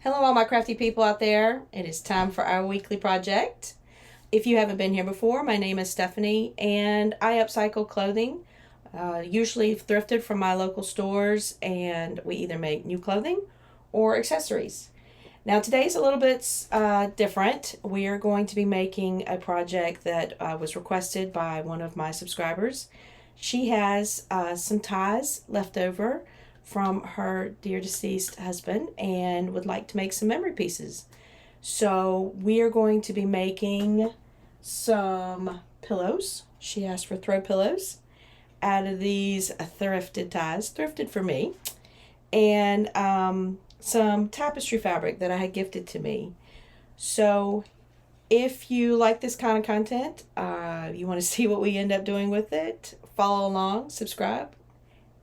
Hello all my crafty people out there. It is time for our weekly project. If you haven't been here before, my name is Stephanie and I upcycle clothing, usually thrifted from my local stores, and we either make new clothing or accessories. Now today's a little bit different. We are going to be making a project that was requested by one of my subscribers. She has some ties left over from her dear deceased husband and would like to make some memory pieces. So we are going to be making some pillows. She asked for throw pillows out of these thrifted ties, thrifted for me, and some tapestry fabric that I had gifted to me. So if you like this kind of content, you want to see what we end up doing with it, follow along, subscribe,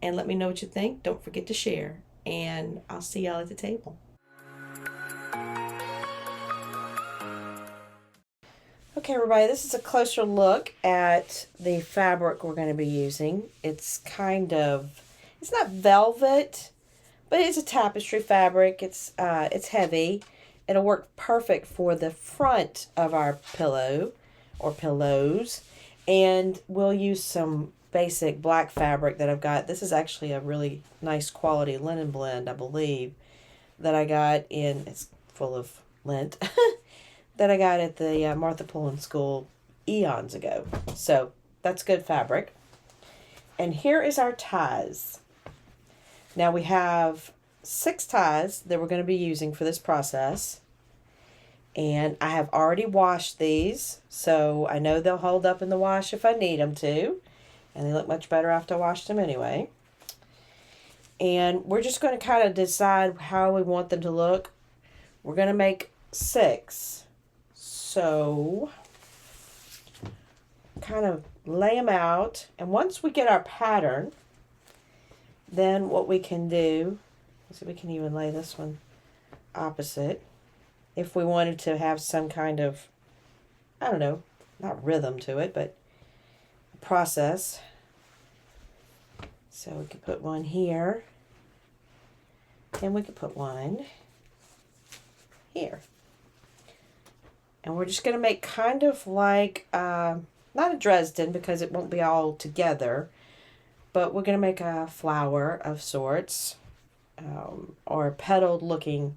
and let me know what you think. Don't forget to share, and I'll see y'all at the table. Okay, everybody, this is a closer look at the fabric we're going to be using. It's it's not velvet, but it's a tapestry fabric. It's heavy. It'll work perfect for the front of our pillow or pillows, and we'll use some basic black fabric that I've got. This is actually a really nice quality linen blend, I believe, that I got in, it's full of lint, that I got at the Martha Pullen School eons ago. So that's good fabric. And here is our ties. Now we have 6 ties that we're going to be using for this process. And I have already washed these, so I know they'll hold up in the wash if I need them to. And they look much better after I washed them anyway. And we're just going to kind of decide how we want them to look. We're going to make 6. So, kind of lay them out. And once we get our pattern, then what we can do, so we can even lay this one opposite. If we wanted to have some kind of, I don't know, not rhythm to it, but process. So we could put one here, and we could put one here. And we're just going to make kind of like, not a Dresden because it won't be all together, but we're going to make a flower of sorts, or a petaled looking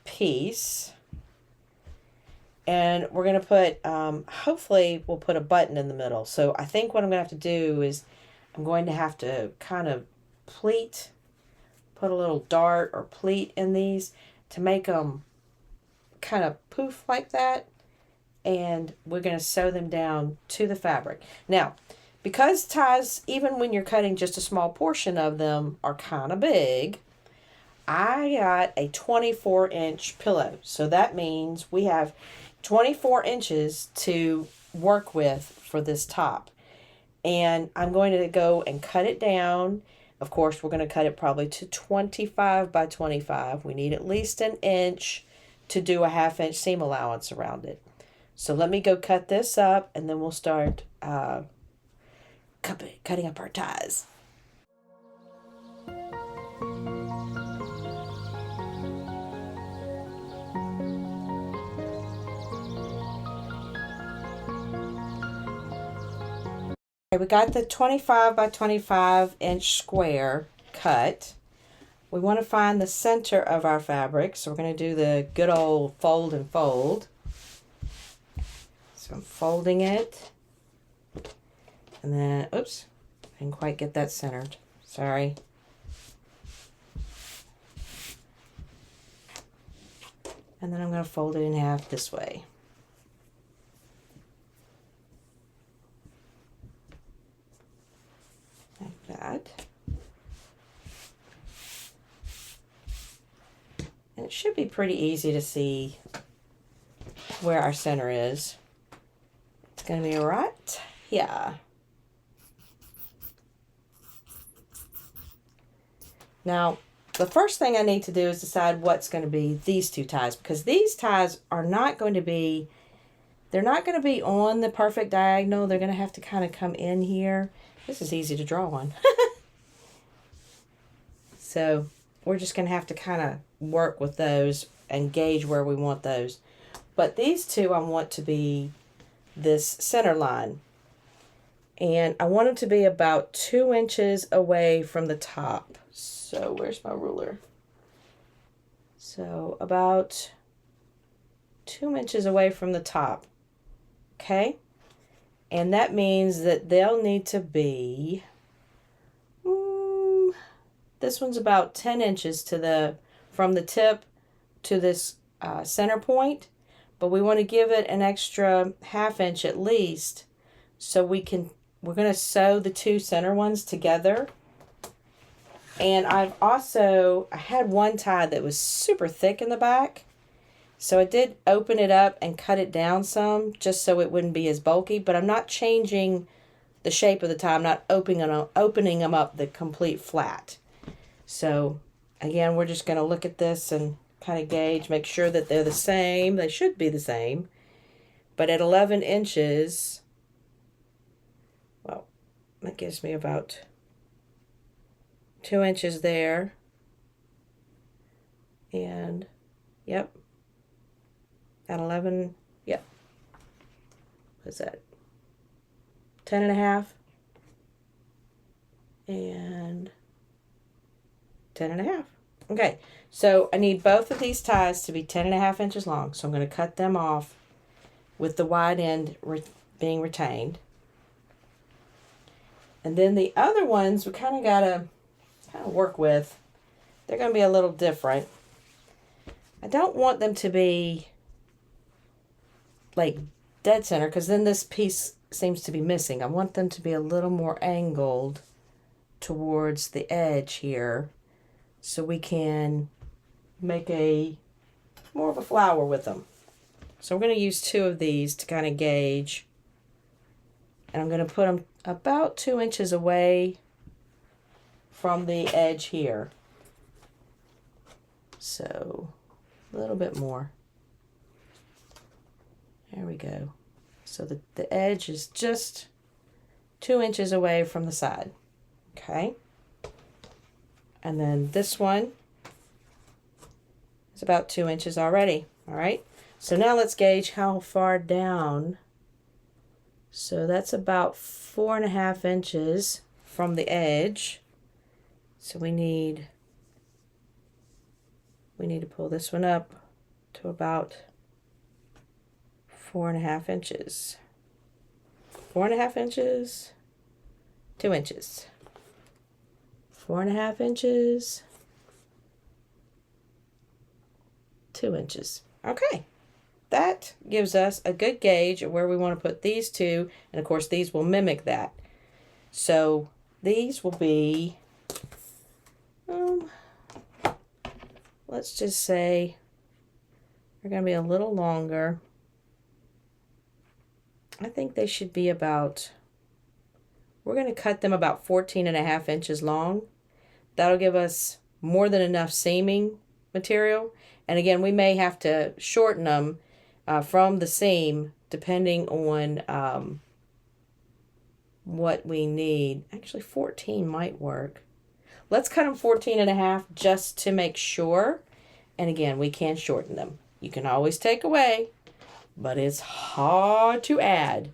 piece. And we're going to put, hopefully we'll put a button in the middle. So I think what I'm going to have to do is I'm going to have to kind of pleat, put a little dart or pleat in these to make them kind of poof like that. And we're going to sew them down to the fabric. Now, because ties, even when you're cutting just a small portion of them, are kind of big, I got a 24-inch pillow. So that means we have 24 inches to work with for this top. And I'm going to go and cut it down. Of course, we're going to cut it probably to 25 by 25. We need at least an inch to do a 1/2 inch seam allowance around it. So let me go cut this up, and then we'll start cutting up our ties. We got the 25 by 25 inch square cut. We want to find the center of our fabric, so we're going to do the good old fold and fold. So I'm folding it, and then, oops, I didn't quite get that centered. Sorry. And then I'm going to fold it in half this way. Like that. And it should be pretty easy to see where our center is. It's going to be right here. Now, the first thing I need to do is decide what's going to be these 2 ties, because these ties are not going to be, they're not going to be on the perfect diagonal. They're going to have to kind of come in here. This is easy to draw on. So we're just going to have to kind of work with those and gauge where we want those. But these two I want to be this center line. And I want them to be about 2 inches away from the top. So where's my ruler? So about 2 inches away from the top. Okay? And that means that they'll need to be, this one's about 10 inches from the tip to this center point. But we want to give it an extra 1/2 inch at least, so we're going to sew the 2 center ones together. And I had one tie that was super thick in the back, so I did open it up and cut it down some just so it wouldn't be as bulky, but I'm not changing the shape of the tie. I'm not opening them up the complete flat. So again, we're just going to look at this and kind of gauge, make sure that they're the same. They should be the same. But at 11 inches, well, that gives me about 2 inches there. And, yep, at 11, yep. What's that? 10.5 and 10.5. Okay, so I need both of these ties to be 10.5 inches long. So I'm going to cut them off with the wide end being retained. And then the other ones we kind of got to work with. They're going to be a little different. I don't want them to be like dead center, because then this piece seems to be missing. I want them to be a little more angled towards the edge here, so we can make more of a flower with them. So I'm going to use 2 of these to kind of gauge. And I'm going to put them about 2 inches away from the edge here. So a little bit more. There we go. So the edge is just 2 inches away from the side. Okay. And then this one is about 2 inches already. All right. So now let's gauge how far down. So that's about 4.5 inches from the edge. So we need to pull this one up to about 4.5 inches. 4.5 inches, 2 inches. 4.5 inches, 2 inches. Okay, that gives us a good gauge of where we want to put these two, and of course these will mimic that. So these will be, let's just say they're going to be a little longer. I think they should be about, we're going to cut them about 14.5 inches long. That'll give us more than enough seaming material. And again, we may have to shorten them from the seam depending on what we need. Actually, 14 might work. Let's cut them 14.5 just to make sure. And again, we can shorten them. You can always take away, but it's hard to add.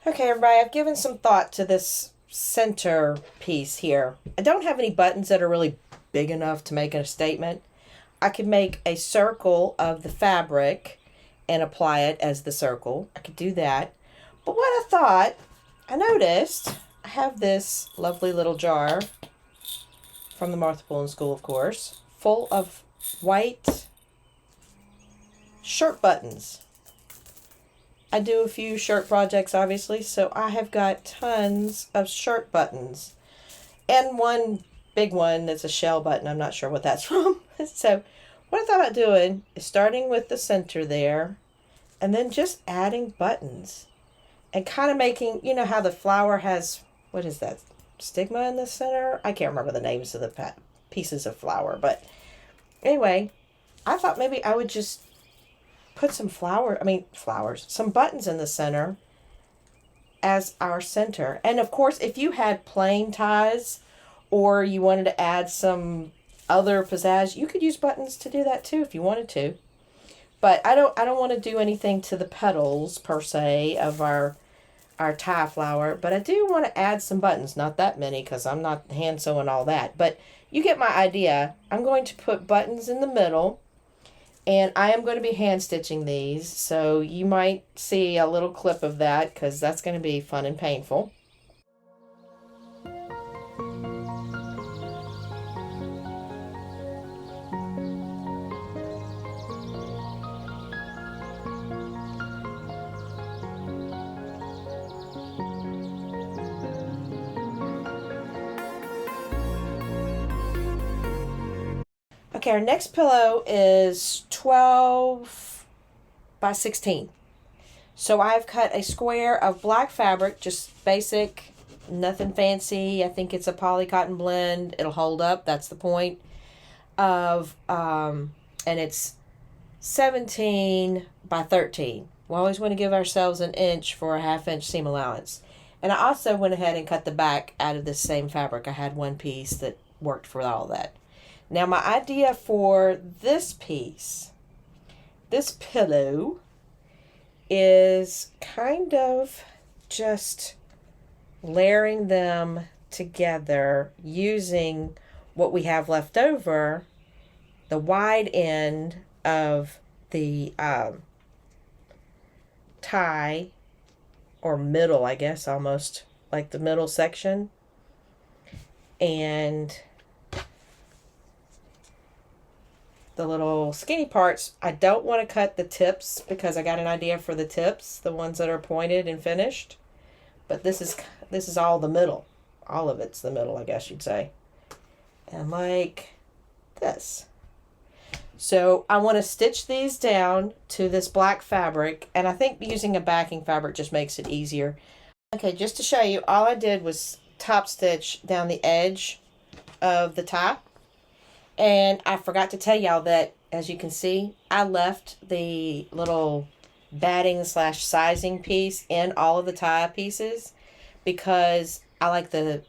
Okay, everybody, I've given some thought to this center piece here. I don't have any buttons that are really big enough to make a statement. I could make a circle of the fabric and apply it as the circle. I could do that. But what I noticed, I have this lovely little jar from the Martha Pullen School, of course, full of white shirt buttons. I do a few shirt projects, obviously, so I have got tons of shirt buttons. And one big one that's a shell button. I'm not sure what that's from. So what I thought about doing is starting with the center there and then just adding buttons and kind of making, you know how the flower has, what is that, stigma in the center? I can't remember the names of the pieces of flower, but anyway, I thought maybe I would just put some flowers, some buttons in the center as our center. And of course, if you had plain ties or you wanted to add some other pizzazz, you could use buttons to do that too if you wanted to. But I don't want to do anything to the petals per se of our tie flower, but I do want to add some buttons, not that many because I'm not hand sewing all that, but you get my idea. I'm going to put buttons in the middle. And I am going to be hand stitching these, so you might see a little clip of that because that's going to be fun and painful. Okay, our next pillow is 12 by 16. So I've cut a square of black fabric, just basic, nothing fancy. I think it's a poly cotton blend. It'll hold up. That's the point. And it's 17 by 13. We always want to give ourselves an inch for a half-inch seam allowance. And I also went ahead and cut the back out of this same fabric. I had one piece that worked for all that. Now my idea for this piece, this pillow, is kind of just layering them together using what we have left over, the wide end of the tie, or middle, I guess, almost like the middle section, and the little skinny parts. I don't want to cut the tips because I got an idea for the tips, the ones that are pointed and finished. But this is all the middle. All of it's the middle, I guess you'd say. And like this. So I want to stitch these down to this black fabric, and I think using a backing fabric just makes it easier. Okay, just to show you, all I did was top stitch down the edge of the tie. And I forgot to tell y'all that, as you can see, I left the little batting / sizing piece in all of the tie pieces because I like the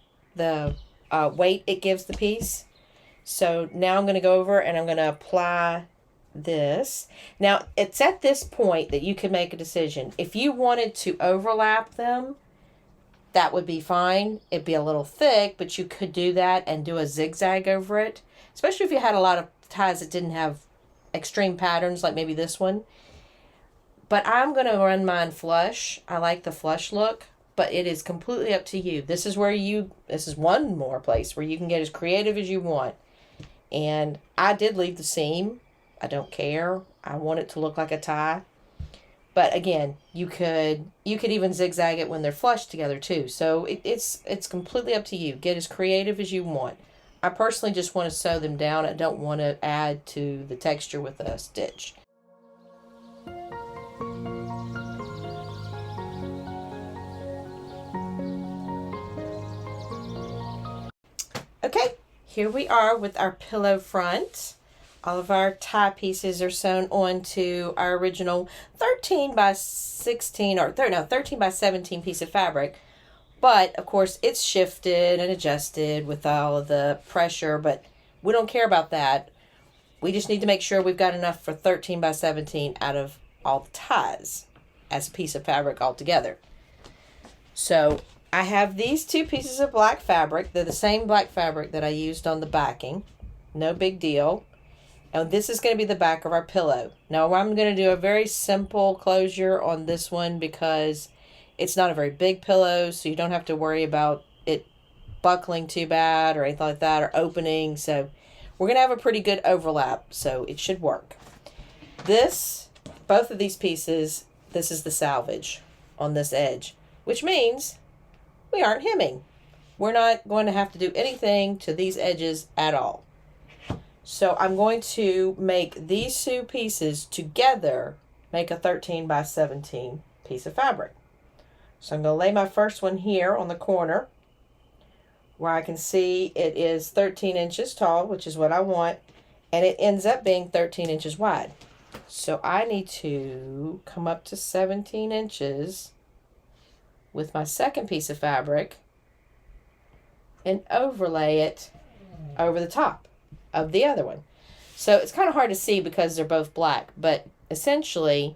weight it gives the piece. So now I'm going to go over and I'm going to apply this. Now, it's at this point that you can make a decision. If you wanted to overlap them, that would be fine. It'd be a little thick, but you could do that and do a zigzag over it. Especially if you had a lot of ties that didn't have extreme patterns, like maybe this one. But I'm going to run mine flush. I like the flush look, but it is completely up to you. This is one more place where you can get as creative as you want. And I did leave the seam. I don't care. I want it to look like a tie. But again, you could even zigzag it when they're flushed together too. So it's completely up to you. Get as creative as you want. I personally just want to sew them down. I don't want to add to the texture with a stitch. Okay, here we are with our pillow front. All of our tie pieces are sewn onto our original 13 by 16, or 13 by 17 piece of fabric. But, of course, it's shifted and adjusted with all of the pressure, but we don't care about that. We just need to make sure we've got enough for 13 by 17 out of all the ties as a piece of fabric altogether. So, I have these two pieces of black fabric. They're the same black fabric that I used on the backing. No big deal. And this is going to be the back of our pillow. Now, I'm going to do a very simple closure on this one because it's not a very big pillow, so you don't have to worry about it buckling too bad or anything like that, or opening. So we're going to have a pretty good overlap, so it should work. Both of these pieces, this is the salvage on this edge, which means we aren't hemming. We're not going to have to do anything to these edges at all. So I'm going to make these two pieces together make a 13 by 17 piece of fabric. So I'm going to lay my first one here on the corner where I can see it is 13 inches tall, which is what I want, and it ends up being 13 inches wide. So I need to come up to 17 inches with my second piece of fabric and overlay it over the top of the other one. So it's kind of hard to see because they're both black, but essentially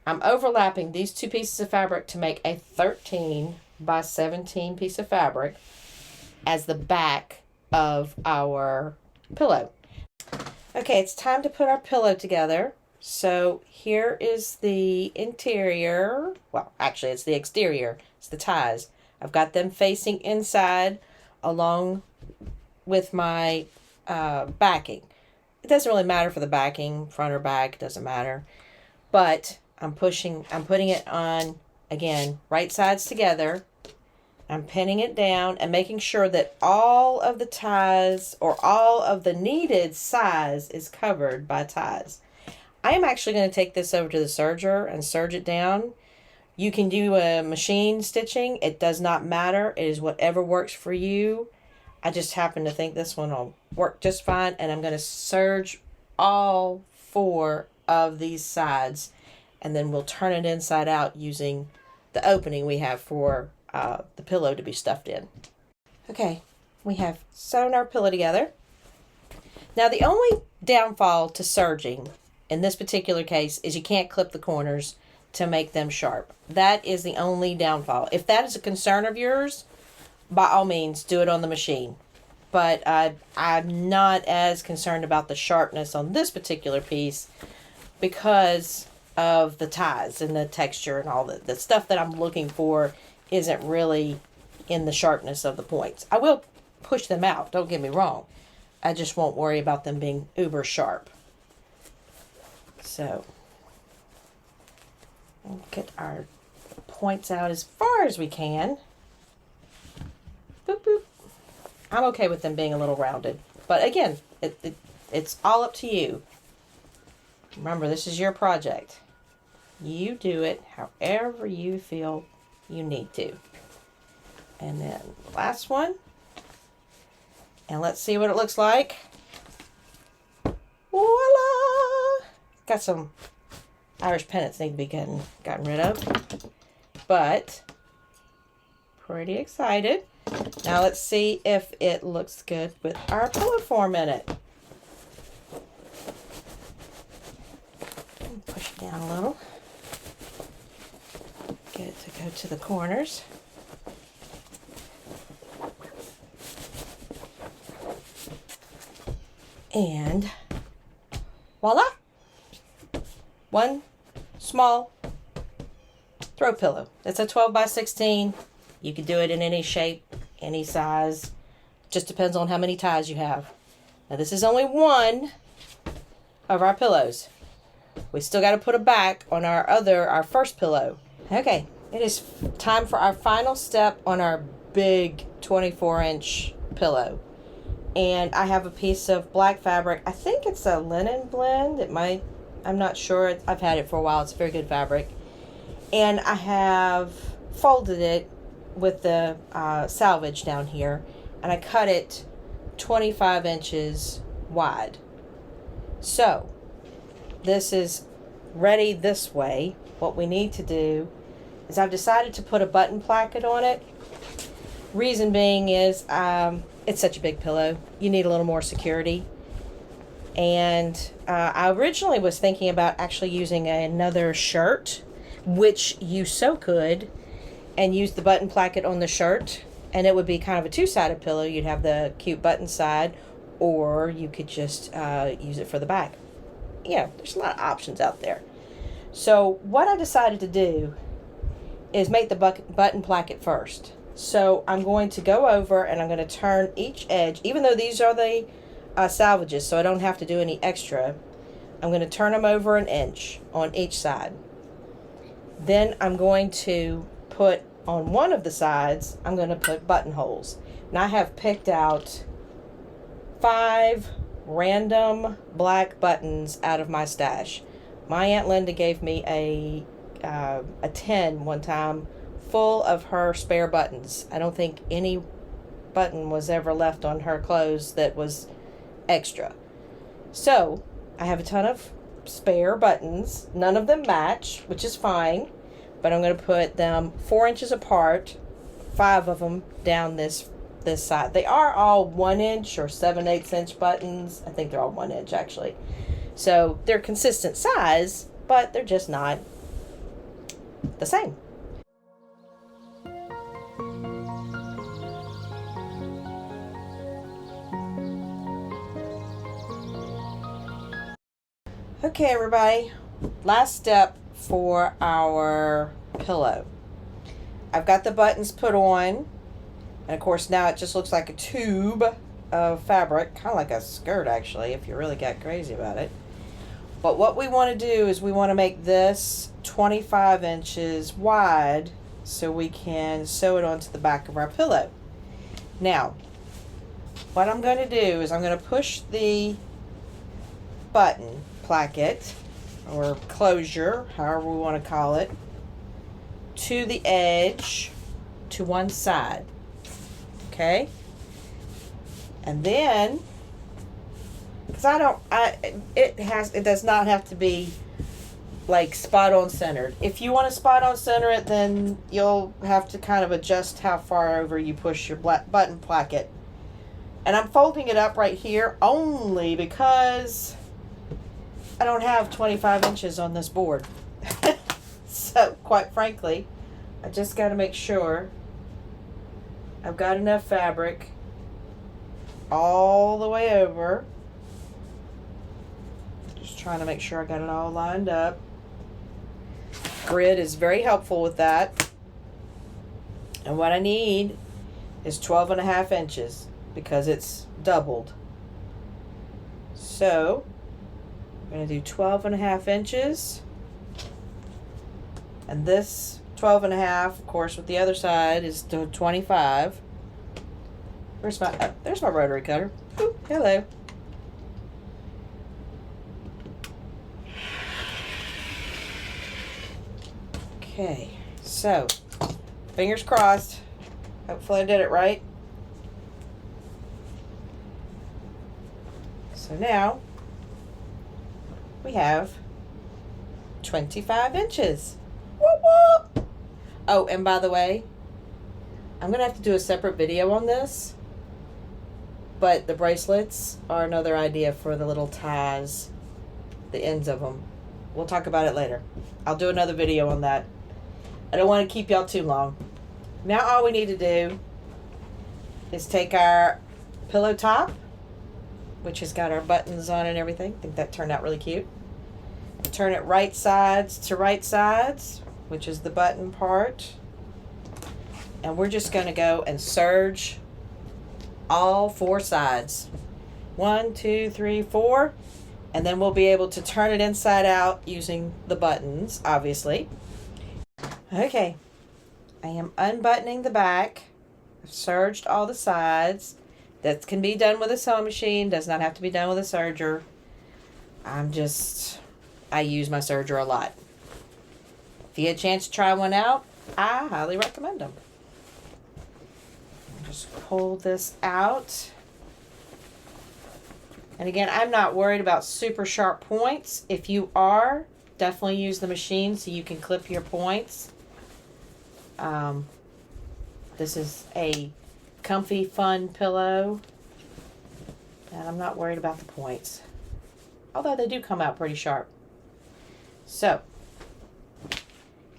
I'm overlapping these two pieces of fabric to make a 13 by 17 piece of fabric as the back of our pillow. Okay, it's time to put our pillow together. So here is the interior. Well, actually it's the exterior. It's the ties. I've got them facing inside along with my backing. It doesn't really matter for the backing, front or back, it doesn't matter. But I'm putting it on, again, right sides together. I'm pinning it down and making sure that all of the ties or all of the needed size is covered by ties. I am actually going to take this over to the serger and serge it down. You can do a machine stitching. It does not matter. It is whatever works for you. I just happen to think this one will work just fine. And I'm going to serge all 4 of these sides. And then we'll turn it inside out using the opening we have for the pillow to be stuffed in. Okay, we have sewn our pillow together. Now the only downfall to serging in this particular case is you can't clip the corners to make them sharp. That is the only downfall. If that is a concern of yours, by all means do it on the machine. But I'm not as concerned about the sharpness on this particular piece because of the ties and the texture and all the stuff that I'm looking for isn't really in the sharpness of the points. I will push them out, don't get me wrong. I just won't worry about them being uber sharp. So we'll get our points out as far as we can. Boop, boop. I'm okay with them being a little rounded. But again, it's all up to you. Remember, this is your project. You do it however you feel you need to. And then last one. And let's see what it looks like. Voila! Got some Irish pennants need to be gotten rid of. But pretty excited. Now let's see if it looks good with our pillow form in it. Push it down a little. Get it to go to the corners. And voila! One small throw pillow. It's a 12 by 16. You can do it in any shape, any size. Just depends on how many ties you have. Now this is only one of our pillows. We still got to put a back on our first pillow. Okay, it is time for our final step on our big 24-inch pillow. And I have a piece of black fabric. I think it's a linen blend. It might, I'm not sure. I've had it for a while. It's very good fabric. And I have folded it with the salvage down here. And I cut it 25 inches wide. So, this is ready this way. What we need to do is I've decided to put a button placket on it. Reason being is it's such a big pillow. You need a little more security. And I originally was thinking about actually using another shirt, which you so could, and use the button placket on the shirt. And it would be kind of a two-sided pillow. You'd have the cute button side, or you could just use it for the back. Yeah, there's a lot of options out there. So what I decided to do is make the button placket first. So I'm going to go over and I'm going to turn each edge, even though these are the salvages, so I don't have to do any extra. I'm going to turn them over an inch on each side. Then I'm going to put on one of the sides, I'm going to put buttonholes. And I have picked out 5 random black buttons out of my stash. My Aunt Linda gave me a tin one time full of her spare buttons. I don't think any button was ever left on her clothes that was extra. So I have a ton of spare buttons. None of them match, which is fine, but I'm going to put them 4 inches apart, 5 of them down this side. They are all 1 inch or 7/8 inch buttons. I think they're all 1 inch actually. So they're consistent size, but they're just not the same. Okay, everybody, last step for our pillow. I've got the buttons put on, and of course now it just looks like a tube of fabric, kind of like a skirt actually, if you really got crazy about it. But what we want to do is we want to make this 25 inches wide so we can sew it onto the back of our pillow. Now, what I'm going to do is I'm going to push the button placket or closure, however we want to call it, to the edge to one side. Okay? And then, because it does not have to be like spot on centered. If you want to spot on center it, then you'll have to kind of adjust how far over you push your button placket. And I'm folding it up right here only because I don't have 25 inches on this board. So, quite frankly, I just got to make sure I've got enough fabric all the way over. Just trying to make sure I got it all lined up. Grid is very helpful with that. And what I need is 12.5 inches because it's doubled. So, I'm going to do 12.5 inches. And this 12.5, of course, with the other side is 25. There's my rotary cutter. Ooh, hello. Okay, so fingers crossed. Hopefully I did it right. So now we have 25 inches. Whoop, whoop. Oh, and by the way, I'm going to have to do a separate video on this, but the bracelets are another idea for the little ties, the ends of them. We'll talk about it later. I'll do another video on that. I don't want to keep y'all too long. Now all we need to do is take our pillow top, which has got our buttons on and everything. I think that turned out really cute. And turn it right sides to right sides, which is the button part. And we're just going to go and serge all 4 sides. 1, 2, 3, 4. And then we'll be able to turn it inside out using the buttons, obviously. Okay, I am unbuttoning the back. I've serged all the sides. That can be done with a sewing machine, does not have to be done with a serger. I use my serger a lot. If you get a chance to try one out, I highly recommend them. Just pull this out. And again, I'm not worried about super sharp points. If you are, definitely use the machine so you can clip your points. This is a comfy, fun pillow. And I'm not worried about the points. Although they do come out pretty sharp. So,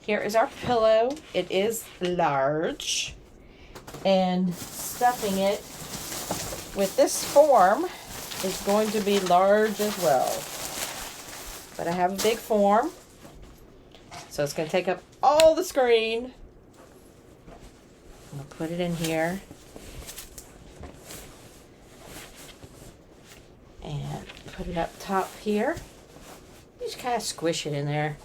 here is our pillow. It is large. And stuffing it with this form is going to be large as well. But I have a big form, so it's going to take up all the screen. I'm going to put it in here. And put it up top here. You just kind of squish it in there.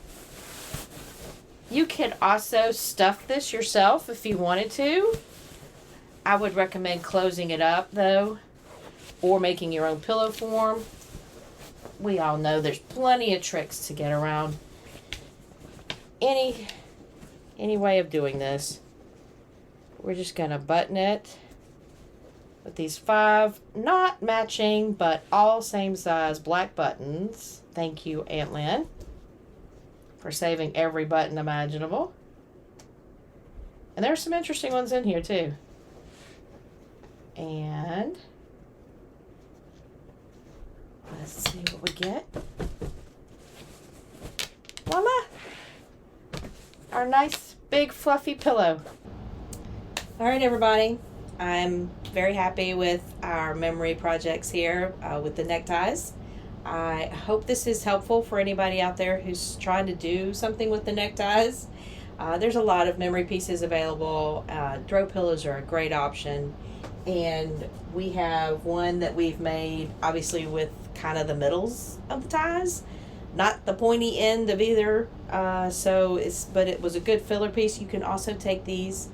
You can also stuff this yourself if you wanted to. I would recommend closing it up though, or making your own pillow form. We all know there's plenty of tricks to get around any way of doing this. We're just gonna button it with these 5 not matching but all same size black buttons. Thank you, Aunt Lynn, for saving every button imaginable. And there's some interesting ones in here too. And let's see what we get. Voila! Our nice big fluffy pillow. All right, everybody. I'm very happy with our memory projects here with the neckties. I hope this is helpful for anybody out there who's trying to do something with the neckties. There's a lot of memory pieces available. Throw pillows are a great option. And we have one that we've made obviously with kind of the middles of the ties, not the pointy end of either. But it was a good filler piece. You can also take these,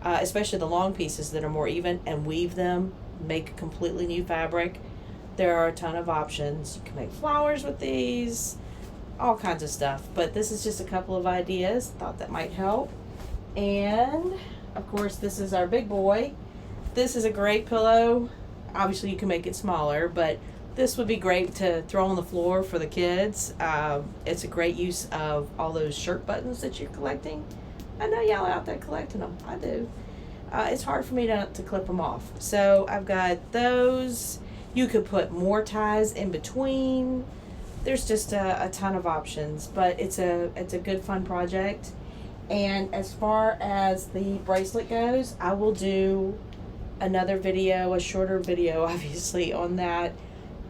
especially the long pieces that are more even, and weave them, make a completely new fabric. There are a ton of options. You can make flowers with these, all kinds of stuff. But this is just a couple of ideas. Thought that might help. And of course, this is our big boy. This is a great pillow. Obviously, you can make it smaller, but this would be great to throw on the floor for the kids. It's a great use of all those shirt buttons that you're collecting. I know y'all out there collecting them. I do. It's hard for me to clip them off. So I've got those. You could put more ties in between. There's just a ton of options, but it's a good fun project. And as far as the bracelet goes, I will do another video, a shorter video obviously on that.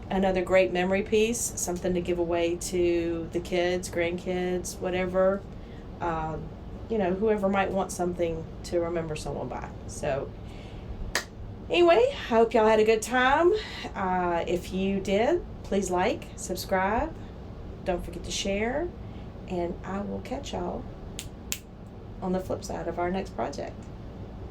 Another great memory piece, something to give away to the kids, grandkids, whatever. Whoever might want something to remember someone by. So anyway, I hope y'all had a good time. If you did, please like, subscribe. Don't forget to share. And I will catch y'all on the flip side of our next project.